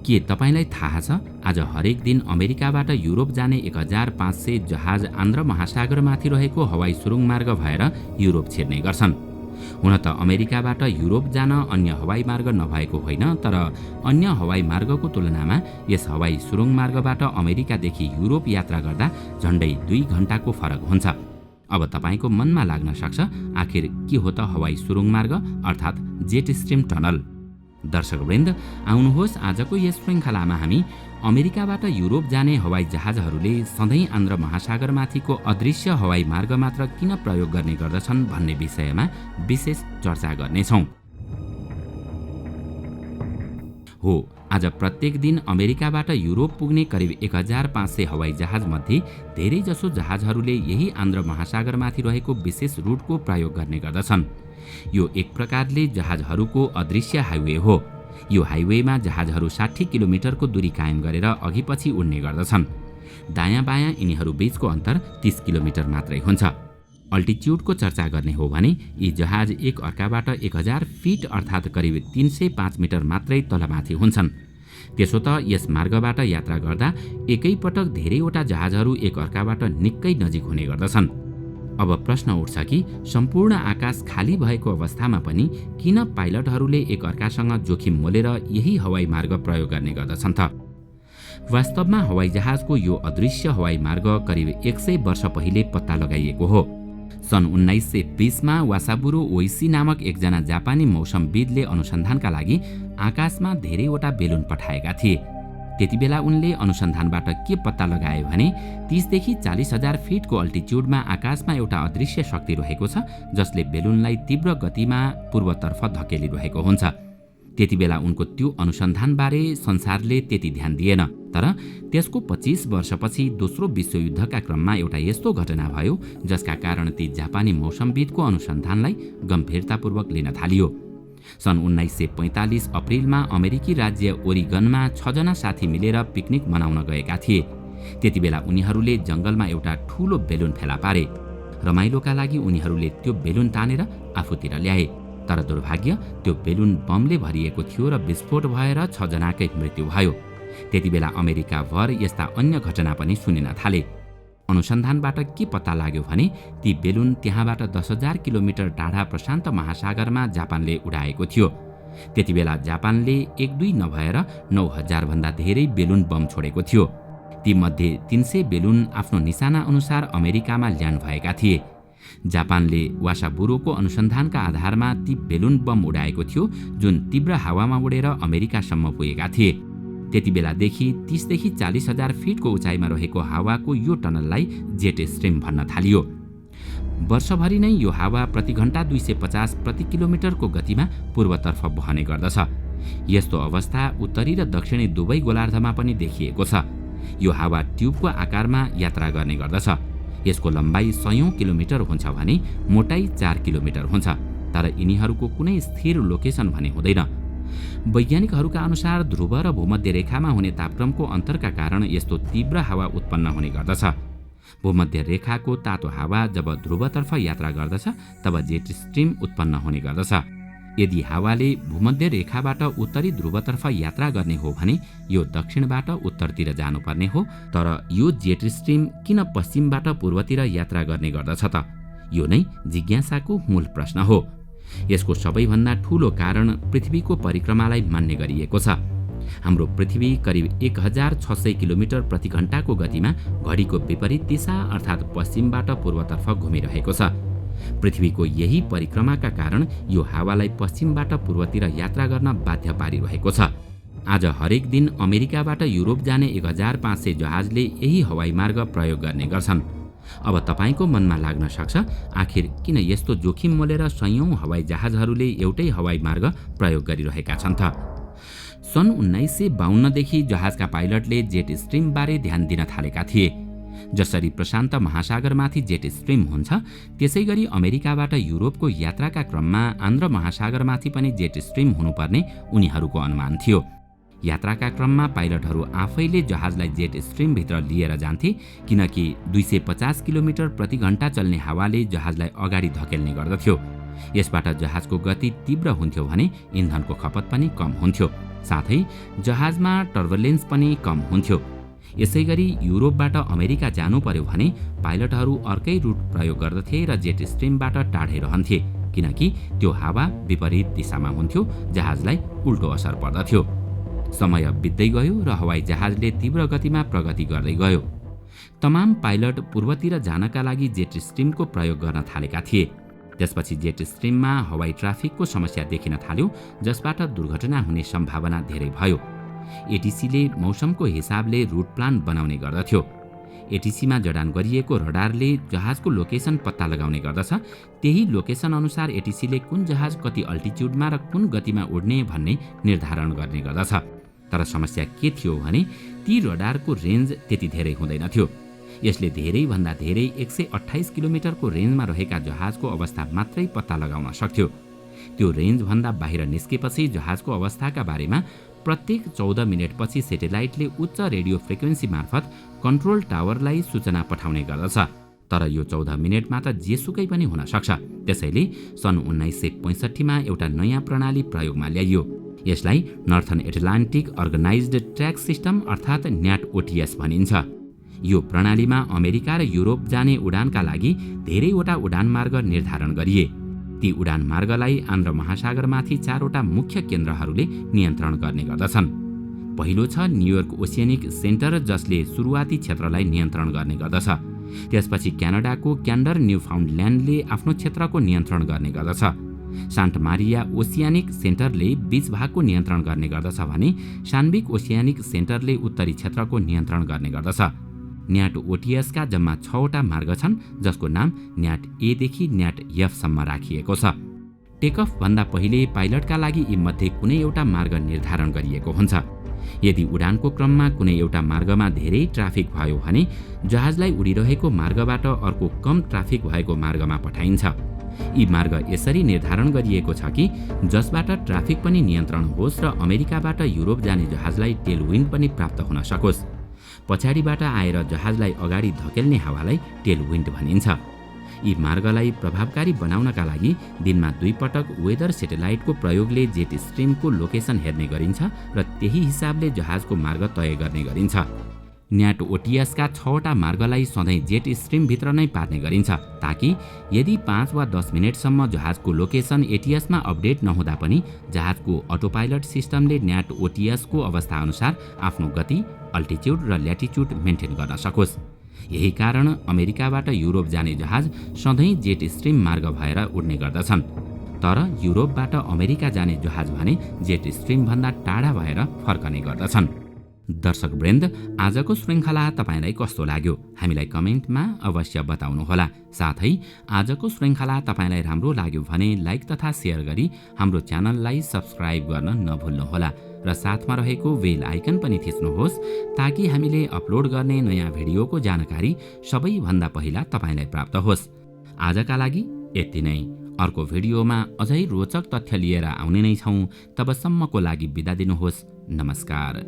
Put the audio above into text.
के तपाईलाई थाहा छ आज हरेक दिन अमेरिकाबाट युरोप जाने 1500 जहाज आन्ध्र महासागरमाथि रहेको हवाई सुरुङ मार्ग भएर युरोप छिर्ने गर्छन्। हुन त अमेरिकाबाट युरोप जान अन्य हवाई मार्ग नभएको होइन, तर अन्य हवाई मार्गको तुलनामा यस हवाई सुरुङ मार्गबाट अमेरिकादेखि युरोप यात्रा गर्दा झण्डै 2 घण्टाको फरक हुन्छ। अब तपाईको मनमा लाग्न सक्छ आखिर के हो त हवाई सुरुङ मार्ग अर्थात् जेट स्ट्रिम टनल। दर्शकवृन्द, आउनुहोस् आजको यस श्रृङ्खलामा हामी अमेरिकाबाट युरोप जाने हवाई जहाजहरूले सधैँ आन्ध्र महासागरमाथिको अदृश्य हवाई मार्ग मात्र किन प्रयोग गर्ने गर्दछन् भन्ने विषयमा विशेष चर्चा गर्नेछौँ। हो, आज प्रत्येक दिन अमेरिकाबाट युरोप पुग्ने करिब 1500 हवाई जहाज मध्ये धेरैजसो जहाजहरूले यही आन्ध्र महासागरमाथि रहेको विशेष रुटको प्रयोग गर्ने गर्दछन्। यो एक प्रकारले जहाजहरूको अदृश्य हाइवे हो। यो हाइवेमा जहाजहरू 60 किलोमिटरको दूरी कायम गरेर अघिपछि उड्ने गर्दछन्। दायाँ बायाँ यिनीहरू बीचको अन्तर 30 किलोमिटर मात्रै हुन्छ। अल्टिच्युडको चर्चा गर्ने हो भने यी जहाज एक अर्काबाट 1000 फिट अर्थात् करिब 305 मिटर मात्रै तलमाथि हुन्छन्। त्यसो त यस मार्गबाट यात्रा गर्दा एकैपटक धेरैवटा जहाजहरू एक अर्काबाट निकै नजिक हुने गर्दछन्। अब प्रश्न उठ्छ कि सम्पूर्ण आकाश खाली भएको अवस्थामा पनि किन पाइलटहरूले एक अर्कासँग जोखिम मोलेर यही हवाई मार्ग प्रयोग गर्ने गर्दछन् त? वास्तवमा हवाई जहाजको यो अदृश्य हवाई मार्ग करिब 100 वर्ष पहिले पत्ता लगाइएको हो। सन् 1920 मा वासाबुरो ओइसी नामक एकजना जापानी मौसमविदले अनुसन्धानका लागि आकाशमा धेरैवटा बेलुन पठाएका थिए। त्यतिबेला उनले अनुसन्धानबाट के पत्ता लगाए भने 30 देखि 40 हजार फिटको अल्टिच्युडमा आकाशमा एउटा अदृश्य शक्ति रहेको छ जसले बेलुनलाई तीव्र गतिमा पूर्वतर्फ धकेलिरहेको हुन्छ। त्यतिबेला उनको त्यो अनुसन्धानबारे संसारले त्यति ध्यान दिएन, तर त्यसको 25 वर्षपछि दोस्रो विश्वयुद्धका क्रममा एउटा यस्तो घटना भयो जसका कारण ती जापानी मौसमविदको अनुसन्धानलाई गम्भीरतापूर्वक लिन थालियो। सन् 1945 अप्रिलमा अमेरिकी राज्य ओरिगनमा 6 जना साथी मिलेर पिकनिक मनाउन गएका थिए। त्यतिबेला उनीहरूले जंगलमा एउटा ठूलो बेलुन फेला पारे। रमाइलोका लागि उनीहरूले त्यो बेलुन तानेर आफूतिर ल्याए, तर दुर्भाग्य त्यो बेलुन बमले भरिएको थियो र विस्फोट भएर 6 जनाकै मृत्यु भयो। त्यतिबेला अमेरिकाभर यस्ता अन्य घटना पनि सुनिन थाले। अनुसन्धानबाट के पत्ता लाग्यो भने ती बेलुन त्यहाँबाट 10,000 किलोमिटर टाढा प्रशान्त महासागरमा जापानले उडाएको थियो। त्यतिबेला जापानले 1-2 नभएर 9,000 भन्दा धेरै बेलुन बम छोडेको थियो। तीमध्ये 300 बेलुन आफ्नो निशाना अनुसार अमेरिकामा ल्यान्ड भएका थिए। जापानले वासाबुरोको अनुसन्धानका आधारमा ती बेलुन बम उडाएको थियो जुन तीव्र हावामा उडेर अमेरिकासम्म पुगेका थिए। त्यतिबेलादेखि 30 देखि 40 हजार फिटको उचाइमा रहेको हावाको यो टनललाई जेट स्ट्रिम भन्न थालियो। वर्षभरि नै यो हावा प्रति घण्टा 250 प्रति किलोमिटरको गतिमा पूर्वतर्फ बहने गर्दछ। यस्तो अवस्था उत्तरी र दक्षिणी दुवै गोलार्धमा पनि देखिएको छ। यो हावा ट्युबको आकारमा यात्रा गर्ने गर्दछ। यसको लम्बाइ 100 किलोमिटर हुन्छ भने मोटाइ 4 किलोमिटर हुन्छ, तर यिनीहरूको कुनै स्थिर लोकेसन भने हुँदैन। वैज्ञानिकहरूका अनुसार ध्रुव र भूमध्य रेखामा हुने तापक्रमको अन्तरका कारण यस्तो तीव्र हावा उत्पन्न हुने गर्दछ। भूमध्य रेखाको तातो हावा जब ध्रुवतर्फ यात्रा गर्दछ तब जेट स्ट्रिम उत्पन्न हुने गर्दछ। यदि हावाले भूमध्य रेखाबाट उत्तरी ध्रुवतर्फ यात्रा गर्ने हो भने यो दक्षिणबाट उत्तरतिर जानुपर्ने हो, तर यो जेट स्ट्रिम किन पश्चिमबाट पूर्वतिर यात्रा गर्ने गर्दछ त? यो नै जिज्ञासाको मूल प्रश्न हो। यसको सबैभन्दा ठूलो कारण पृथ्वीको परिक्रमालाई मान्ने गरिएको छ। हाम्रो पृथ्वी करिब 1600 किलोमिटर प्रति घण्टाको गतिमा घडीको विपरीत दिशा अर्थात् पश्चिमबाट पूर्वतर्फ घुमिरहेको छ। पृथ्वीको यही परिक्रमाका कारण यो हावालाई पश्चिमबाट पूर्वतिर यात्रा गर्न बाध्य पारिरहेको छ। आज हरेक दिन अमेरिकाबाट युरोप जाने 1500 जहाजले यही हवाई मार्ग प्रयोग गर्ने गर्छन्। अब तपाईको मनमा लाग्न सक्छ आखिर किन यस्तो जोखिम मोलेर सयौं हवाई जहाजहरूले एउटै हवाई मार्ग प्रयोग गरिरहेका छन् त? सन् 1952 देखि जहाजका पाइलटले जेट स्ट्रिम बारे ध्यान दिन थालेका थिए। जसरी प्रशान्त महासागरमाथि जेट स्ट्रिम हुन्छ त्यसैगरी अमेरिकाबाट युरोपको यात्राका क्रममा आन्ध्र महासागरमाथि पनि जेट स्ट्रिम हुनुपर्ने उनीहरूको अनुमान थियो। यात्राका क्रममा पाइलटहरू आफैले जहाजलाई जेट स्ट्रिम भित्र लिएर जान्थे, किनकि 250 किलोमिटर प्रति घण्टा चल्ने हावाले जहाजलाई अगाडि धकेल्ने गर्दथ्यो। यसबाट जहाजको गति तीव्र हुन्थ्यो भने इन्धनको खपत पनि कम हुन्थ्यो। साथै जहाजमा टर्बुलेन्स पनि कम हुन्थ्यो। यसैगरी युरोपबाट अमेरिका जानु पर्यो भने पाइलटहरू अर्कै रुट प्रयोग गर्दथे र जेट स्ट्रिमबाट टाढै रहन्थे, किनकि त्यो हावा विपरीत दिशामा हुन्थ्यो, जहाजलाई उल्टो असर पर्दथ्यो। समय बित्दै गयो र हवाई जहाजले तीव्र गतिमा प्रगति गर्दै गयो। तमाम पाइलट पूर्वतिर जानका लागि जेट स्ट्रिमको प्रयोग गर्न थालेका थिए। त्यसपछि जेट स्ट्रिममा हवाई ट्राफिकको समस्या देखिन थाल्यो, जसबाट दुर्घटना हुने सम्भावना धेरै भयो। एटिसीले मौसमको हिसाबले रुट प्लान बनाउने गर्दथ्यो। एटिसीमा जडान गरिएको रडारले जहाजको लोकेसन पत्ता लगाउने गर्दछ। त्यही लोकेसन अनुसार एटिसीले कुन जहाज कति अल्टिट्युडमा र कुन गतिमा उड्ने भन्ने निर्धारण गर्ने गर्दछ। तर समस्या के थियो भने ती रडारको रेन्ज त्यति धेरै हुँदैनथ्यो। यसले धेरैभन्दा धेरै 128 किलोमिटरको रेन्जमा रहेका जहाजको अवस्था मात्रै पत्ता लगाउन सक्थ्यो। त्यो रेन्जभन्दा बाहिर निस्केपछि जहाजको अवस्थाका बारेमा प्रत्येक 14 मिनेटपछि सेटेलाइटले उच्च रेडियो फ्रिक्वेन्सी मार्फत कन्ट्रोल टावरलाई सूचना पठाउने गर्दछ। तर यो 14 मिनेटमा त जेसुकै पनि हुन सक्छ। त्यसैले सन् 1965 मा एउटा नयाँ प्रणाली प्रयोगमा ल्याइयो। यसलाई नर्थर्न एटलान्टिक अर्गनाइज्ड ट्र्याक सिस्टम अर्थात् NATOTS भनिन्छ। यो प्रणालीमा अमेरिका र युरोप जाने उडानका लागि धेरैवटा उडान मार्ग निर्धारण गरिए। ती उडान मार्गलाई आन्ध्र महासागरमाथि 4वटा मुख्य केन्द्रहरूले नियन्त्रण गर्ने गर्दछन्। पहिलो छ न्युयोर्क ओसियानिक सेन्टर, जसले सुरुवाती क्षेत्रलाई नियन्त्रण गर्ने गर्दछ। त्यसपछि क्यानाडाको क्यान्डर न्युफाउन्डल्यान्डले आफ्नो क्षेत्रको नियन्त्रण गर्ने गर्दछ। सान्टा मारिया ओसियानिक सेन्टरले बीच भागको नियन्त्रण गर्ने गर्दछ भने सान्विक ओसियानिक सेन्टरले उत्तरी क्षेत्रको नियन्त्रण गर्ने गर्दछ। NATOTS का जम्मा 6वटा मार्ग छन्, जसको नाम NAT-A देखि NAT-F सम्म राखिएको छ। टेकअफ भन्दा पहिले पाइलटका लागि यी मध्ये कुनै एउटा मार्ग निर्धारण गरिएको हुन्छ। यदि उडानको क्रममा कुनै एउटा मार्गमा धेरै ट्राफिक भयो भने जहाजलाई उडिरहेको मार्गबाट अर्को कम ट्राफिक भएको मार्गमा पठाइन्छ। यी मार्ग यसरी निर्धारण गरिएको छ कि जसबाट ट्राफिक पनि नियन्त्रण होस् र अमेरिकाबाट युरोप जाने जहाजलाई टेलविन्ड पनि प्राप्त हुन सकोस्। पछाडिबाट आएर जहाजलाई अगाडि धकेल्ने हावालाई टेलविन्ड भनिन्छ। यी मार्गलाई प्रभावकारी बनाउनका लागि दिनमा 2 पटक वेदर सेटेलाइटको प्रयोगले जेट स्ट्रिमको लोकेसन हेर्ने गरिन्छ र त्यही हिसाबले जहाजको मार्ग तय गर्ने गरिन्छ। NATOTS का 6वटा मार्गलाई सधैँ जेट स्ट्रिमभित्र नै पार्ने गरिन्छ, ताकि यदि 5 वा 10 मिनेटसम्म जहाजको लोकेसन एटिएसमा अपडेट नहुँदा पनि जहाजको अटोपाइलट सिस्टमले NATOTS को अवस्था अनुसार आफ्नो गति, अल्टिट्युड र ल्याटिट्युड मेन्टेन गर्न सकोस्। यही कारण अमेरिकाबाट युरोप जाने जहाज सधैँ जेट स्ट्रिम मार्ग भएर उड्ने गर्दछन्। तर युरोपबाट अमेरिका जाने जहाज भने जेट स्ट्रिमभन्दा टाढा भएर फर्कने गर्दछन्। दर्शकवृन्द, आजको श्रृङ्खला तपाईलाई कस्तो लाग्यो हामीलाई कमेन्टमा अवश्य बताउनुहोला। साथै आजको श्रृङ्खला तपाईलाई राम्रो लाग्यो भने लाइक तथा सेयर गरी हाम्रो च्यानललाई सब्स्क्राइब गर्न नभुल्नुहोला र साथमा रहेको बेल आइकन पनि थिच्नुहोस्, ताकि हामीले अपलोड गर्ने नयाँ भिडियोको जानकारी सबैभन्दा पहिला तपाईलाई प्राप्त होस्। आजका लागि यति नै। अर्को भिडियोमा अझै रोचक तथ्य लिएर आउने नै छौँ। तबसम्मको लागि बिदा दिनुहोस्। नमस्कार।